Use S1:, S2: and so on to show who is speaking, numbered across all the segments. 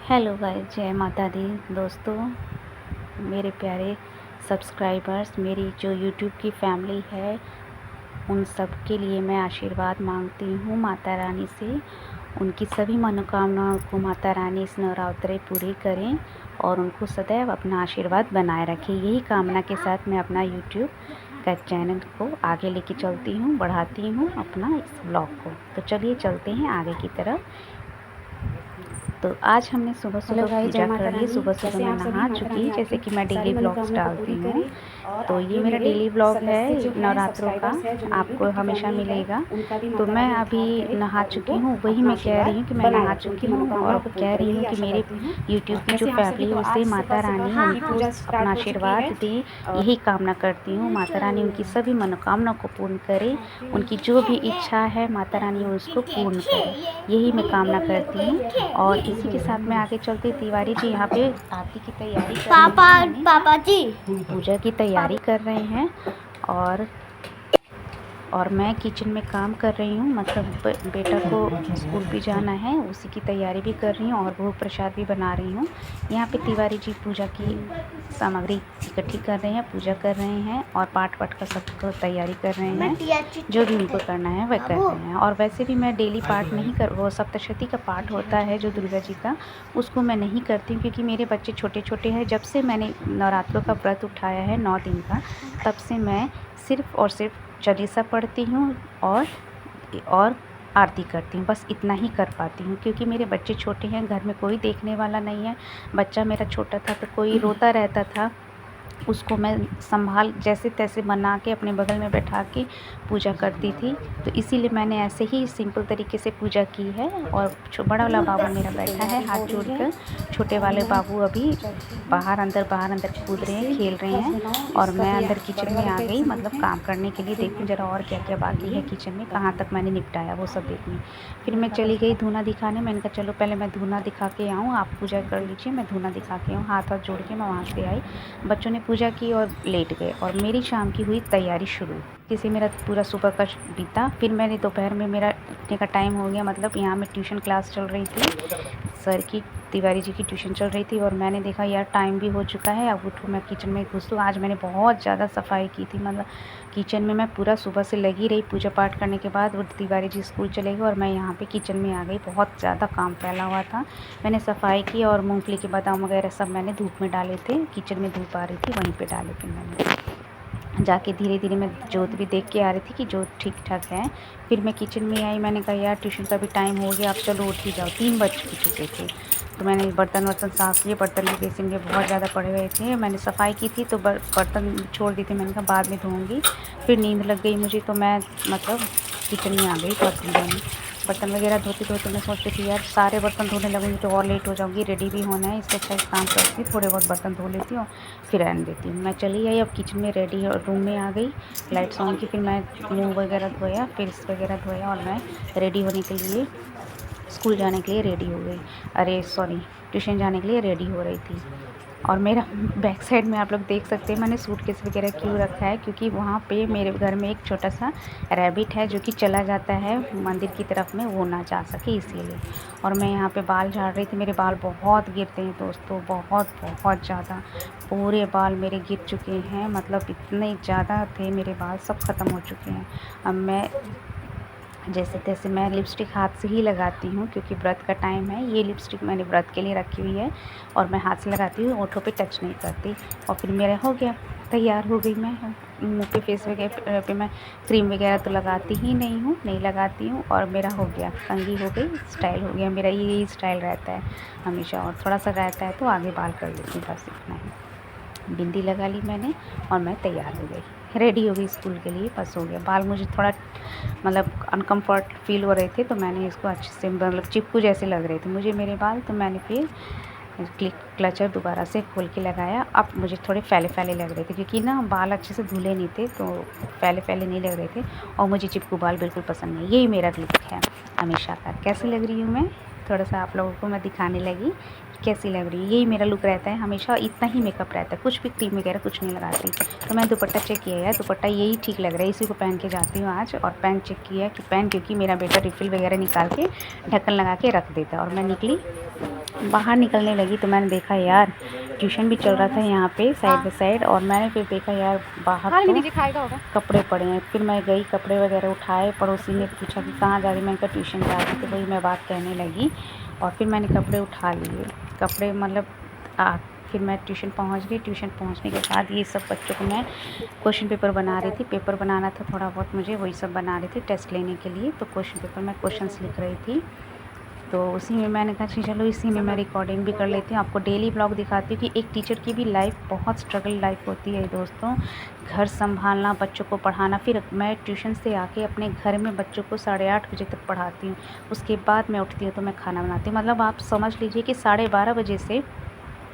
S1: Hello guys, जय माता दी। दोस्तों, मेरे प्यारे सब्सक्राइबर्स, मेरी जो यूट्यूब की फैमिली है, उन सब के लिए मैं आशीर्वाद मांगती हूँ माता रानी से। उनकी सभी मनोकामनाओं को माता रानी इस नवरात्रे पूरी करें और उनको सदैव अपना आशीर्वाद बनाए रखें। यही कामना के साथ मैं अपना यूट्यूब का चैनल को आगे लेके चलती हूँ, बढ़ाती हूँ अपना इस ब्लॉग को। तो चलिए चलते हैं आगे की तरफ। तो आज हमने सुबह सुबह पूजा कर ली। सुबह सुबह मैं नहा चुकी, जैसे कि मैं डेली ब्लॉग्स डालती हूँ। तो ये मेरा डेली ब्लॉग है नवरात्रों का, आपको हमेशा मिलेगा। तो मैं अभी नहा चुकी हूँ, वही मैं कह रही हूँ कि मैं नहा चुकी हूँ और कह रही हूँ कि मेरे यूट्यूब की जो फैमिली है उसे माता रानी उनको अपना आशीर्वाद दे। यही कामना करती हूँ, माता रानी उनकी सभी मनोकामना को पूर्ण करे। उनकी जो भी इच्छा है माता रानी उसको पूर्ण करे, यही मैं कामना करती हूँ। और इसी के साथ में आगे चलते, तिवारी जी यहाँ पे आरती की तैयारी कर रहे हैं,
S2: पापा जी
S1: पूजा की तैयारी कर रहे हैं। और मैं किचन में काम कर रही हूँ, मतलब बेटा को स्कूल भी जाना है, उसी की तैयारी भी कर रही हूँ और भोग प्रसाद भी बना रही हूँ। यहाँ पे तिवारी जी पूजा की सामग्री इकट्ठी कर रहे हैं, पूजा कर रहे हैं और पाठ का सब तैयारी कर रहे हैं। जो भी उनको करना है वह कर रहे हैं। और वैसे भी मैं डेली पाठ नहीं कर, वो सप्तशती का पाठ होता है जो दुर्गा जी का, उसको मैं नहीं करती हूँ क्योंकि मेरे बच्चे छोटे छोटे हैं। जब से मैंने नवरात्रों का व्रत उठाया है 9 दिन का, तब से मैं सिर्फ़ और सिर्फ चालीसा पढ़ती हूँ और आरती करती हूँ। बस इतना ही कर पाती हूँ क्योंकि मेरे बच्चे छोटे हैं, घर में कोई देखने वाला नहीं है। बच्चा मेरा छोटा था तो कोई रोता रहता था, उसको मैं संभाल जैसे तैसे बना के अपने बगल में बैठा के पूजा करती थी। तो इसीलिए मैंने ऐसे ही सिंपल तरीके से पूजा की है। और बड़ा वाला बाबू मेरा बैठा है हाथ जोड़कर, छोटे वाले बाबू अभी बाहर अंदर कूद रहे हैं, खेल रहे हैं। और मैं अंदर किचन में आ गई, मतलब काम करने के लिए, देखूं जरा और क्या क्या बाकी है किचन में, कहाँ तक मैंने निपटाया वो सब देखने। फिर मैं चली गई धूना दिखाने। मैंने कहा चलो पहले मैं धूना दिखा के आऊँ, आप पूजा कर लीजिए, मैं धूना दिखा के आऊँ। हाथ जोड़ के मैं वहाँ से आई, बच्चों ने पूजा की और लेट गए और मेरी शाम की हुई तैयारी शुरू। जिसे मेरा पूरा सुबह का बीता। फिर मैंने दोपहर में, मेरा उठने का टाइम हो गया, मतलब यहाँ में ट्यूशन क्लास चल रही थी, सर की, तिवारी जी की ट्यूशन चल रही थी। और मैंने देखा यार टाइम भी हो चुका है, अब उठूँ मैं किचन में घुसूँ। आज मैंने बहुत ज़्यादा सफाई की थी, मतलब किचन में मैं पूरा सुबह से लगी रही। पूजा पाठ करने के बाद वो तिवारी जी स्कूल चले गए और मैं यहाँ पे किचन में आ गई। बहुत ज़्यादा काम फैला हुआ था। मैंने सफाई की और मूंगफली के बादाम वगैरह सब मैंने धूप में डाले थे, किचन में धूप आ रही थी वहीं पे डाले थे। मैंने जाके धीरे धीरे मैं जोत भी देख के आ रही थी कि जोत ठीक ठाक है। फिर मैं किचन में आई, मैंने कहा यार ट्यूशन का भी टाइम हो गया, अब चलो उठ ही जाओ। 3 बज चुके थे। तो मैंने बर्तन साफ़ किए, बर्तन भी बेसिन में बहुत ज़्यादा पड़े हुए थे। मैंने सफाई की थी तो बर्तन छोड़ दी थी, मैंने कहा बाद में धोऊँगी। फिर नींद लग गई मुझे, तो मैं मतलब किचन में आ गई बर्तन धोने। बर्तन वगैरह धोते धोते मैं सोचती थी यार सारे बर्तन धोने लगूँगी तो और लेट हो जाऊँगी, रेडी भी होना है, इससे अच्छा एक काम करती हूँ, थोड़े बहुत बर्तन धो लेती हूँ फिर रहने देती हूँ। मैं चली आई, अब किचन में रेडी रूम में आ गई, लाइट्स ऑन की। फिर मैं मुँह वगैरह धोया, फेस वगैरह धोया और मैं रेडी होने के लिए, स्कूल जाने के लिए रेडी हो गई। अरे सॉरी, ट्यूशन जाने के लिए रेडी हो रही थी। और मेरा बैक साइड में आप लोग देख सकते हैं मैंने सूटकेस वगैरह क्यों रखा है, क्योंकि वहाँ पे मेरे घर में एक छोटा सा रैबिट है जो कि चला जाता है मंदिर की तरफ में, वो ना जा सके इसीलिए। और मैं यहाँ पे बाल झाड़ रही थी। मेरे बाल बहुत गिरते हैं दोस्तों, बहुत ज़्यादा। पूरे बाल मेरे गिर चुके हैं, मतलब इतने ज़्यादा थे मेरे बाल, सब ख़त्म हो चुके हैं। अब मैं जैसे तैसे, मैं लिपस्टिक हाथ से ही लगाती हूँ क्योंकि व्रत का टाइम है। ये लिपस्टिक मैंने व्रत के लिए रखी हुई है और मैं हाथ से लगाती हूँ, होठों पे टच नहीं करती। और फिर मेरा हो गया, तैयार हो गई मैं। मुँह पे, फेस वगैरह पे मैं क्रीम वगैरह तो लगाती ही नहीं लगाती हूँ। और मेरा हो गया, कंघी हो गई, स्टाइल हो गया मेरा। यही स्टाइल रहता है हमेशा, और थोड़ा सा रहता है तो आगे बाल कर लेती हूँ, बस इतना ही। बिंदी लगा ली मैंने और मैं तैयार हो गई, रेडी हो गई स्कूल के लिए, बस हो गया। बाल मुझे थोड़ा मतलब अनकम्फर्ट फील हो रहे थे तो मैंने इसको अच्छे से, मतलब चिपकू जैसे लग रहे थे मुझे मेरे बाल, तो मैंने फिर क्लचर दोबारा से खोल के लगाया। अब मुझे थोड़े फैले लग रहे थे क्योंकि ना बाल अच्छे से धुले नहीं थे, तो फैले नहीं लग रहे थे और मुझे चिपकू बाल बिल्कुल पसंद नहीं। यही मेरा लुक है हमेशा का। कैसी लग रही हूँ मैं, थोड़ा सा आप लोगों को मैं दिखाने लगी कैसी लग रही है। यही मेरा लुक रहता है हमेशा, इतना ही मेकअप रहता है, कुछ भी क्रीम वगैरह कुछ नहीं लगाती। तो मैं दुपट्टा चेक किया है, दुपट्टा यही ठीक लग रहा है, इसी को पहन के जाती हूँ आज। और पैंट चेक किया कि पैंट, क्योंकि मेरा बेटा रिफिल वगैरह निकाल के ढक्कन लगा के रख देता है। और मैं निकली बाहर निकलने लगी तो मैंने देखा यार ट्यूशन भी चल रहा था यहाँ पे साइड बाई साइड, और मैंने फिर देखा यार बाहर तो कपड़े पड़े हैं। फिर मैं गई, कपड़े वगैरह उठाए, पड़ोसी ने पूछा कि कहाँ जा रही, मैंने कहा ट्यूशन जा रही, तो वही मैं बात कहने लगी और फिर मैंने कपड़े उठा लिए। कपड़े मतलब फिर मैं ट्यूशन पहुँच गई। ट्यूशन पहुँचने के बाद ये सब बच्चों को मैं क्वेश्चन पेपर बना रही थी। पेपर बनाना था थोड़ा बहुत मुझे, वही सब बना रही थी टेस्ट लेने के लिए। तो क्वेश्चन पेपर में क्वेश्चंस लिख रही थी, तो उसी में मैंने कहा कि चलो इसी में मैं रिकॉर्डिंग भी कर लेती हूँ, आपको डेली ब्लॉग दिखाती हूँ कि एक टीचर की भी लाइफ बहुत स्ट्रगल लाइफ होती है दोस्तों। घर संभालना, बच्चों को पढ़ाना, फिर मैं ट्यूशन से आके अपने घर में बच्चों को 8:30 बजे तक पढ़ाती हूँ। उसके बाद मैं उठती हूँ तो मैं खाना बनाती हूँ। मतलब आप समझ लीजिए कि 12:30 बजे से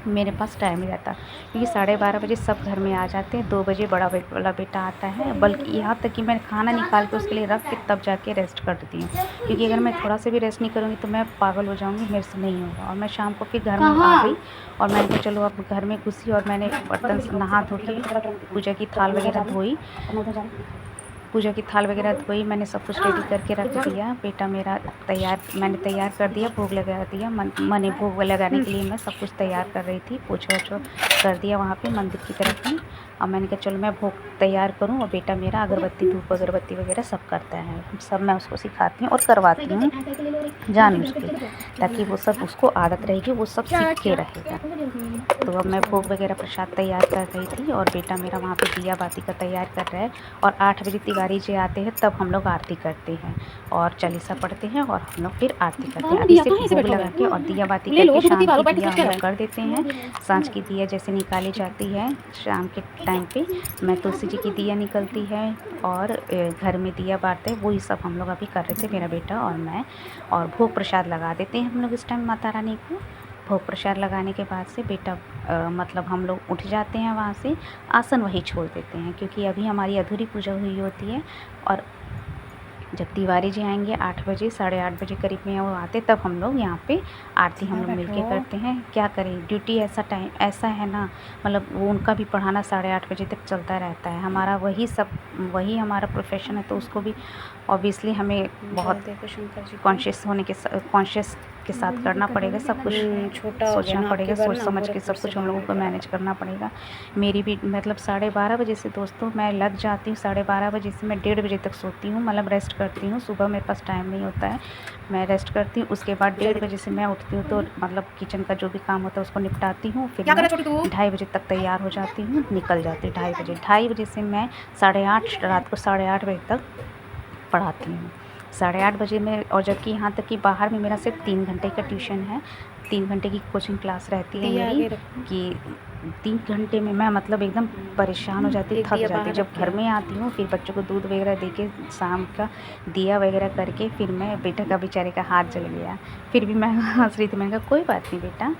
S1: मेरे पास टाइम नहीं रहता, क्योंकि 12:30 बजे सब घर में आ जाते हैं। 2 बजे बड़ा वाला बेटा आता है, बल्कि यहाँ तक कि मैं खाना निकाल के उसके लिए रख के तब जाके रेस्ट करती हूँ, क्योंकि अगर मैं थोड़ा सा भी रेस्ट नहीं करूँगी तो मैं पागल हो जाऊँगी, मेरे से नहीं होगा। और मैं शाम को फिर घर में आ गई और मैंने कहा चलो अब घर में घुसी और मैंने बर्तन नहा धो के पूजा की थाल वगैरह धोई, मैंने सब कुछ रेडी करके रख दिया। बेटा मेरा तैयार, मैंने तैयार कर दिया, भोग लगा दिया। मैंने भोग लगाने के लिए मैं सब कुछ तैयार कर रही थी, पोछा वोछा कर दिया वहाँ पे मंदिर की तरफ में। अब मैंने कहा चलो मैं भोग तैयार करूँ, और बेटा मेरा अगरबत्ती, धूप अगरबत्ती वगैरह सब करता है, सब मैं उसको सिखाती हूँ और करवाती हूँ जानबूझ के, ताकि वो सब उसको आदत रहेगी, वो सब सीख के रहेगा। तो अब मैं भोग वगैरह प्रसाद तैयार कर रही थी और बेटा मेरा वहाँ पे दिया बाती का तैयार कर रहा है। और 8 बजे तिवारी जी आते हैं, तब हम लोग आरती करते हैं और चालीसा पढ़ते हैं और हम लोग फिर आरती करते हैं। अभी से भोग लगा के और दिया बाती करके शाम की दिया हम लोग कर देते हैं। सांझ की दिया जैसे निकाली जाती है शाम के टाइम पे, मैं तुलसी जी की दिया निकलती है और घर में दिया बारते हैं, वही सब हम लोग अभी कर रहे थे, मेरा बेटा और मैं। और भोग प्रसाद लगा देते हैं हम लोग इस टाइम माता रानी को। भोग प्रसाद लगाने के बाद से बेटा मतलब हम लोग उठ जाते हैं वहाँ से, आसन वही छोड़ देते हैं, क्योंकि अभी हमारी अधूरी पूजा हुई होती है। और जब तिवारी जी आएंगे 8 बजे, 8:30 बजे करीब में वो आते, तब हम लोग यहाँ पे आरती हम लोग मिलके करते हैं। क्या करें, ड्यूटी ऐसा है ना, मतलब वो उनका भी पढ़ाना 8:30 बजे तक चलता रहता है, हमारा वही हमारा प्रोफेशन है, तो उसको भी ऑब्वियसली हमें बहुत कॉन्शियस के साथ करना पड़ेगा, सब कुछ सोचना पड़ेगा, सोच समझ के सब कुछ हम लोगों को मैनेज करना पड़ेगा। मेरी भी मतलब 12:30 बजे से दोस्तों मैं लग जाती हूँ, 12:30 बजे से मैं 1:30 बजे तक सोती हूँ, मतलब रेस्ट करती हूँ। सुबह मेरे पास टाइम नहीं होता है, मैं रेस्ट करती हूँ। उसके बाद 1:30 बजे से मैं उठती हूँ, तो मतलब किचन का जो भी काम होता है उसको निपटाती हूँ। फिर मैं 2:30 बजे तक तैयार हो जाती हूँ, निकल जाती हूँ 2:30 बजे से मैं 8:30 रात को 8:30 बजे तक पढ़ाती हूँ। 8:30 बजे में, और जबकि यहाँ तक कि बाहर में मेरा सिर्फ 3 घंटे का ट्यूशन है, 3 घंटे की कोचिंग क्लास रहती है मेरी, कि 3 घंटे में मैं मतलब एकदम परेशान हो जाती, थक जाती। जब घर में आती हूँ फिर बच्चों को दूध वगैरह दे के शाम का दिया वगैरह करके, फिर मैं, बेटे का बेचारे का हाथ जल गया, फिर भी मैं हंस रही थी, मैंने कहा कोई बात नहीं बेटा,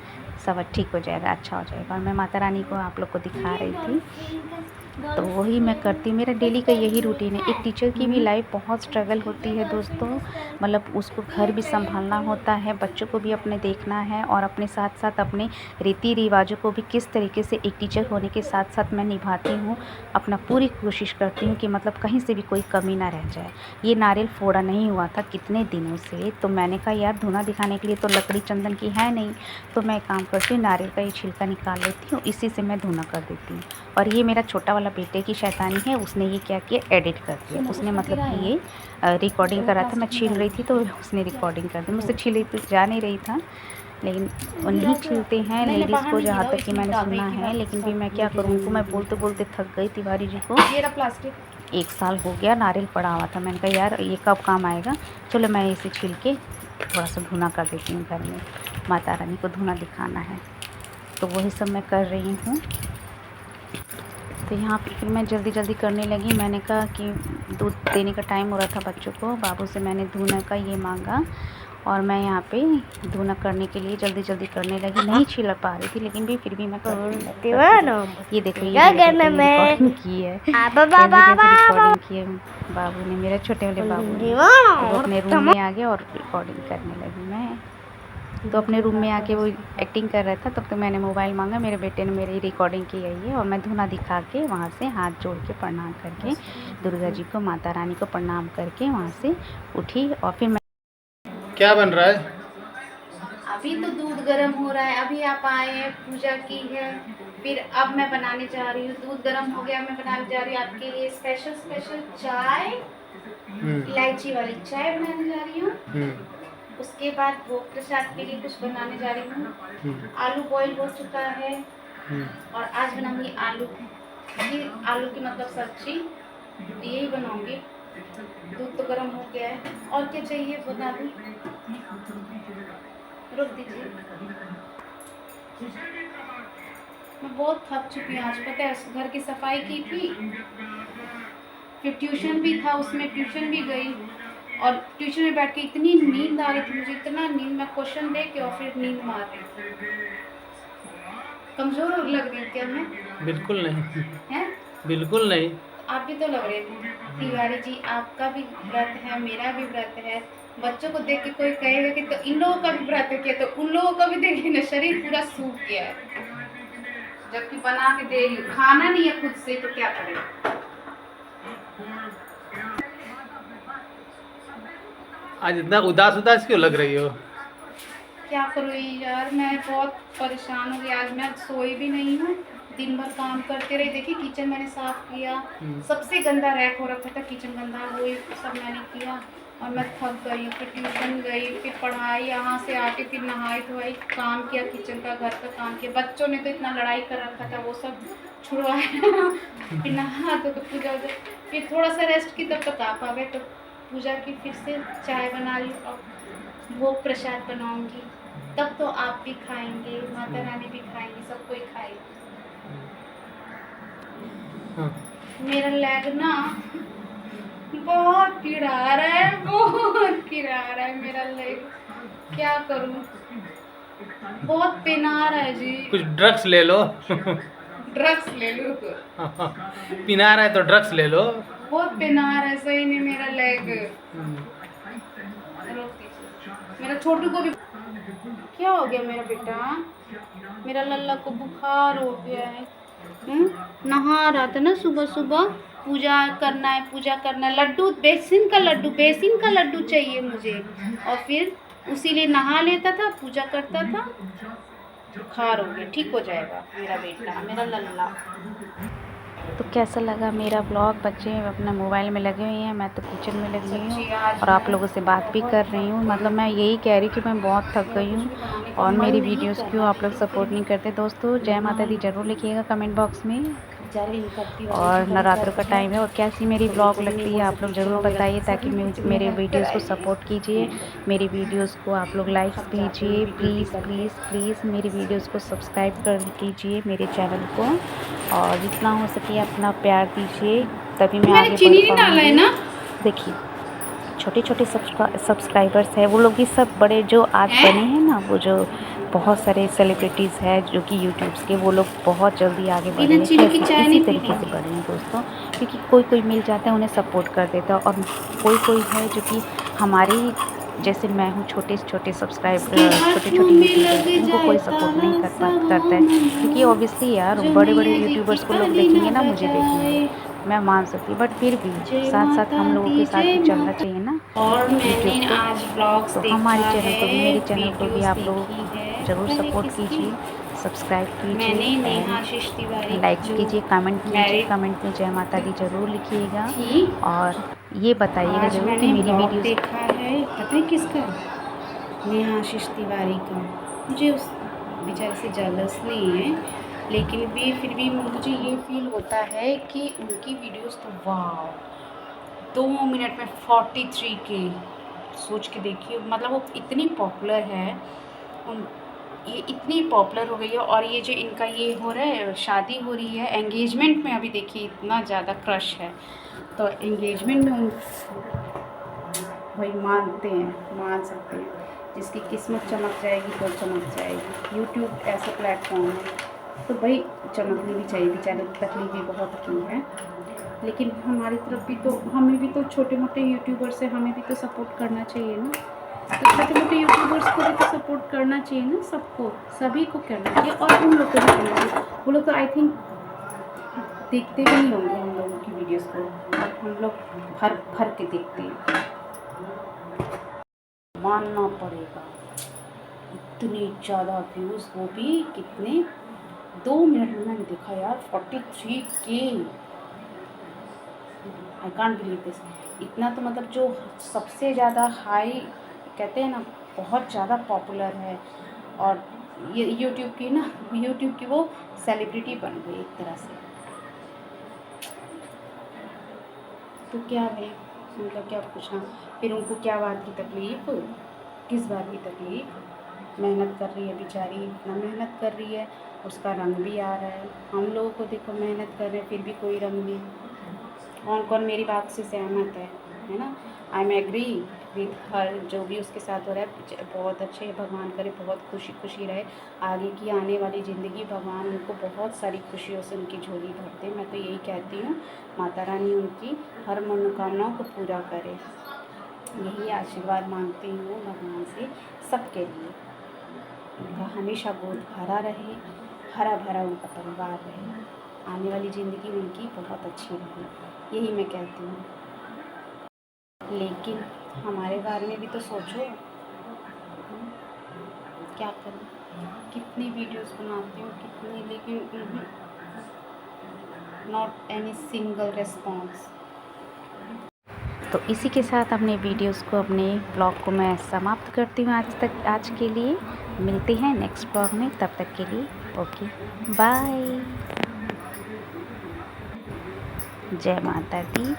S1: सब ठीक हो जाएगा, अच्छा हो जाएगा। और मैं माता रानी को आप लोग को दिखा रही थी, तो वही मैं करती हूँ, मेरा डेली का यही रूटीन है। एक टीचर की भी लाइफ बहुत स्ट्रगल होती है दोस्तों, मतलब उसको घर भी संभालना होता है, बच्चों को भी अपने देखना है, और अपने साथ साथ अपने रीति रिवाजों को भी किस तरीके से एक टीचर होने के साथ साथ मैं निभाती हूँ। अपना पूरी कोशिश करती हूँ कि मतलब कहीं से भी कोई कमी ना रह जाए। ये नारियल फोड़ा नहीं हुआ था कितने दिनों से, तो मैंने कहा यार धुना दिखाने के लिए तो लकड़ी चंदन की है नहीं, तो मैं काम करती हूँ, नारियल का ये छिलका निकाल लेती हूँ, इसी से मैं धुना कर देती हूँ। और ये मेरा छोटा वाला बेटे की शैतानी है, उसने ये क्या किया, एडिट कर दिया उसने, मतलब कि ये रिकॉर्डिंग कर रहा था, मैं छील रही थी तो उसने रिकॉर्डिंग कर दी। मुझसे छीले तो जा नहीं रही था, लेकिन नहीं छीलते हैं लेडीज़ को, जहाँ तक कि मैंने सुना है। लेकिन भी मैं क्या करूँ, उनको मैं बोलते बोलते थक गई। तिवारी जी को 1 साल हो गया नारियल पड़ा हुआ था, मैंने कहा यार ये कब काम आएगा, चलो मैं इसे छील के थोड़ा सा धुना कर देती हूँ, घर में माता रानी को धुना दिखाना है, तो वही सब मैं कर रही हूँ। तो यहाँ पे फिर मैं जल्दी जल्दी करने लगी। मैंने कहा कि दूध देने का टाइम हो रहा था बच्चों को, बाबू से मैंने धुना का ये मांगा, और मैं यहाँ पे धुना करने के लिए जल्दी जल्दी करने लगी। नहीं छिल पा रही थी, लेकिन भी फिर भी मैं करती हूँ। ये देखो ये रिकॉर्डिंग की है, रिकॉर्डिंग की है बाबू ने, मेरे छोटे वाले बाबू ने। वो अपने रूम में आ गया और रिकॉर्डिंग करने लगी। मैं तो अपने रूम में आके वो एक्टिंग कर रहा था, तब तो मैंने मोबाइल मांगा, मेरे बेटे ने मेरी रिकॉर्डिंग की है, और मैं धुना दिखा के वहाँ से हाथ जोड़ के प्रणाम करके दुर्गा जी को, माता रानी को प्रणाम करके वहाँ से उठी। और फिर मैं,
S2: क्या बन रहा है?
S1: अभी तो दूध गर्म हो रहा है, अभी आप आए हैं, पूजा की है, फिर अब मैं बनाने जा रही हूँ। दूध गर्म हो गया, मैं बनाने जा रही हूँ आपके लिए स्पेशल चाय, इलायची वाली चाय बनाने जा रही हूँ। उसके बाद भोग प्रसाद के लिए कुछ बनाने जा रही हूँ। आलू बॉईल हो चुका है और आज बनाऊंगी आलू की मतलब सब्जी, यही बनाऊंगी। दूध तो गर्म हो गया है, और क्या चाहिए बता दूँ? रुक दीजिए, मैं बहुत थक चुकी हूँ आज। पता है, घर की सफाई की थी, फिर ट्यूशन भी था, उसमें ट्यूशन भी गई, और ट्यूशन में बैठ के इतनी नींद आ रही थी मुझे, इतना नींद, मैं क्वेश्चन दे के और फिर नींद मार रही थी। कमजोर लग रही क्या मैं?
S2: बिल्कुल नहीं
S1: है,
S2: बिल्कुल नहीं।
S1: आप भी तो लग रहे थे। तिवारी जी, आपका भी व्रत है, मेरा भी व्रत है। बच्चों को देख के कोई कहेगा कि तो इन लोगों का भी व्रत है क्या, तो उन लोगों का भी देखिए ना, शरीर पूरा सूख गया है, जबकि बना के दे रही हूँ। खाना नहीं है खुद से तो क्या करें।
S2: आज इतना उदास उदास क्यों लग रही हो?
S1: क्या करूँ यार, मैं बहुत परेशान हो गई। आज मैं सोई भी नहीं हूँ, दिन भर काम करते रही। देखिए किचन मैंने साफ किया, सबसे गंदा रैक हो रखा था, किचन गंदा, वो सब मैंने किया, और मैं थक गई। फिर ट्यूशन गई, फिर पढ़ाई, यहाँ से आके फिर नहाई धोई, काम किया, किचन का घर का काम किया। बच्चों ने तो इतना लड़ाई कर रखा था, वो सब छुड़वाया। फिर नहा तो पूजा, फिर थोड़ा सा रेस्ट की, तब तक आप आ गए, तो पूजा की, फिर से चाय बना ली और भोग प्रसाद बनाऊंगी, तब तो आप भी खाएंगे, माता रानी भी खाएंगी, सब कोई खाएगी। मेरा लेग ना बहुत पीड़ा रहा है, बहुत पीड़ा रहा है मेरा लेग, क्या करूं, बहुत पेन आ रहा है जी।
S2: कुछ ड्रग्स ले लो।
S1: ड्रग्स ले लो?
S2: पिना रहा है तो ड्रग्स ले लो।
S1: बहुत पेन आ रहा है, सही नहीं मेरा लेग। मेरा छोटू को भी क्या हो गया, मेरा बेटा, मेरा लल्ला को बुखार हो गया है। नहा रहा था ना सुबह सुबह, पूजा करना है, पूजा करना है, लड्डू, बेसन का लड्डू चाहिए मुझे, और फिर उसी लिए नहा लेता था, पूजा करता था, बुखार हो गया, ठीक हो जाएगा मेरा बेटा, मेरा लल्ला। तो कैसा लगा मेरा ब्लॉग? बच्चे अपना मोबाइल में लगे हुए हैं, मैं तो किचन में लगी हुई हूँ और आप लोगों से बात भी कर रही हूँ। मतलब मैं यही कह रही हूँ कि मैं बहुत थक गई हूँ और मेरी वीडियोस क्यों आप लोग सपोर्ट नहीं करते। दोस्तों, जय माता दी ज़रूर लिखिएगा कमेंट बॉक्स में। और नवरात्रों का टाइम है और कैसी मेरी ब्लॉग लगती है आप लोग ज़रूर बताइए, ताकि मेरे वीडियोस को सपोर्ट कीजिए, मेरी वीडियोस को आप लोग लाइक्स दीजिए, प्लीज़ प्लीज़ प्लीज़ मेरी वीडियोस को सब्सक्राइब कर कीजिए मेरे चैनल को, और जितना हो सके अपना प्यार दीजिए, तभी मैं आगे बढ़ पाऊँगी। देखिए छोटे छोटे सब्सक्राइबर्स हैं, वो लोग भी सब बड़े जो आज बने हैं ना, वो जो बहुत सारे सेलिब्रिटीज़ हैं जो कि यूट्यूब्स के, वो लोग बहुत जल्दी आगे बढ़े हैं। इसी तरीके से बढ़े हैं दोस्तों, क्योंकि कोई कोई मिल जाता है उन्हें सपोर्ट कर देता है, और कोई कोई है जो कि हमारे जैसे मैं हूँ, छोटे छोटे सब्सक्राइबर, छोटे छोटे यूट्यूबर्स, उनको कोई सपोर्ट नहीं करता है, क्योंकि ऑब्वियसली यार बड़े बड़े यूट्यूबर्स को लोग देखेंगे ना, मुझे देखेंगे, मैं मान सकती हूँ, बट फिर भी साथ साथ हम लोगों के साथ भी चलना चाहिए ना यूट्यूब पे। तो हमारे चैनल को भी, मेरे चैनल को भी आप लोग ज़रूर सपोर्ट कीजिए, सब्सक्राइब कीजिए, लाइक कीजिए, कमेंट कीजिए, कमेंट में जय माता दी ज़रूर लिखिएगा, और ये बताइएगा ज़रूर कि मेरी वीडियो देखा है, पता है किसका, नेहा आशीष तिवारी का। मुझे उस बेचारे से जेलस नहीं है, लेकिन भी फिर भी मुझे ये फील होता है कि उनकी वीडियोस तो वाह, 2 मिनट में 43K, सोच के देखिए, मतलब वो इतनी पॉपुलर है, ये इतनी पॉपुलर हो गई है। और ये जो इनका ये हो रहा है, शादी हो रही है, एंगेजमेंट में अभी देखिए इतना ज़्यादा क्रश है, तो एंगेजमेंट में भाई मान सकते हैं, जिसकी किस्मत चमक जाएगी तो चमक जाएगी। यूट्यूब ऐसा प्लेटफॉर्म है तो भाई चमकनी भी चाहिए, बेचारे तकलीफ भी बहुत की है, लेकिन हमारी तरफ भी तो, हमें भी तो छोटे मोटे यूट्यूबर्स है, हमें भी तो सपोर्ट करना चाहिए ना, तो छोटे मोटे यूट्यूबर्स को भी तो सपोर्ट करना चाहिए ना, सबको, सभी को करना चाहिए, और उन लोग को भी करना चाहिए। वो लोग तो आई थिंक देखते भी नहीं होंगे हम लोगों की वीडियोज़ को, हम लोग भर के देखते हैं, मानना पड़ेगा। इतने ज़्यादा व्यूज़, वो भी कितने 2 मिनट में मैंने देखा यार 43K। I can't believe this. इतना तो मतलब जो सबसे ज़्यादा हाई कहते हैं ना, बहुत ज़्यादा पॉपुलर है। और ये यूट्यूब की वो सेलिब्रिटी बन गई एक तरह से। तो क्या भाई, उनका क्या पूछना। फिर उनको क्या बात की तकलीफ़, किस बात की तकलीफ़। मेहनत कर रही है बेचारी, इतना मेहनत कर रही है, उसका रंग भी आ रहा है। हम लोगों को देखो मेहनत कर रहे हैं फिर भी कोई रंग नहीं। कौन कौन मेरी बात से सहमत है ना। I am agree with her, जो भी उसके साथ हो रहा है बहुत अच्छे। भगवान करे बहुत खुशी खुशी रहे, आगे की आने वाली ज़िंदगी भगवान उनको बहुत सारी खुशियों से उनकी झोली भर दे। मैं तो यही कहती हूँ, माता रानी उनकी हर मनोकामनाओं को पूरा करे, यही आशीर्वाद मांगती हूँ भगवान से सबके लिए। उनका हमेशा गोद भरा रहे, हरा भरा उनका परिवार रहे, आने वाली ज़िंदगी उनकी बहुत अच्छी रहे, यही मैं कहती हूँ। लेकिन हमारे बारे में भी तो सोचो, क्या करूँ, कितनी वीडियोस बनाती हूँ कितनी, लेकिन नॉट एनी सिंगल रिस्पॉन्स। तो इसी के साथ अपने वीडियोस को, अपने ब्लॉग को मैं समाप्त करती हूँ आज के लिए। मिलते हैं नेक्स्ट ब्लॉग में, तब तक के लिए ओके बाय। जय माता दी।